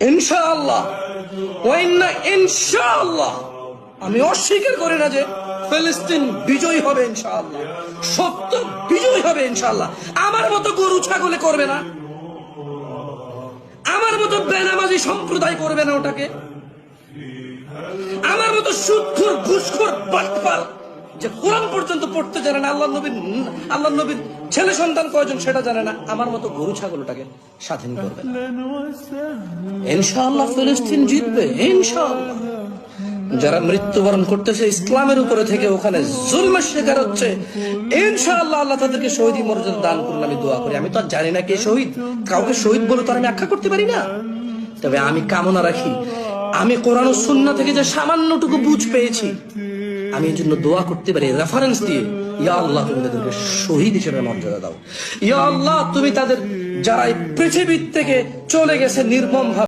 ইনশাআল্লাহ ওয়াইন্না ইনশাআল্লাহ আমি অস্বীকার করি না যে ফিলিস্তিন বিজয়ী হবে ইনশাআল্লাহ, সত্য বিজয়ী হবে ইনশাআল্লাহ। আমার মতো গরু ছাগলে করবে না, আমার মতো বেনামাজি সম্প্রদায় করবে না ওটাকে, আমার মতো সুদখোর ঘুষখোর বাটপার যে কোরআন পর্যন্ত পড়তে জানে না, আল্লাহ নবীর ছেলে সন্তান কয়জন সেটা জানে না, আমার মতো গরু ছাগল ওটাকে স্বাধীন করবে না। ইনশাআল্লাহ ফিলিস্তিন জিতবে ইনশাআল্লাহ। যারা মৃত্যুবরণ করতেছে ইসলামের উপরে থেকে ওখানে জুলমের শিকার হচ্ছে, ইনশাআল্লাহ আল্লাহ তাদেরকে শহীদ মর্যাদা দান করুন আমি দোয়া করি। আমি তো আর জানি না কে শহীদ, কাউকে শহীদ বলে তো আমি আখ্যা করতে পারি না, তবে আমি কামনা রাখি আমি কোরআন ও সুন্নাহ থেকে যে সামান্যটুকু বুঝ পেয়েছি আমি এই জন্য দোয়া করতে পারি রেফারেন্স দিয়ে, ইয়া আল্লাহ তুমি তাদেরকে শহীদ হিসেবে মর্যাদা দাও, ইয়া আল্লাহ তুমি তাদের যারা এই পৃথিবীর থেকে চলে গেছে নির্মম ভাবে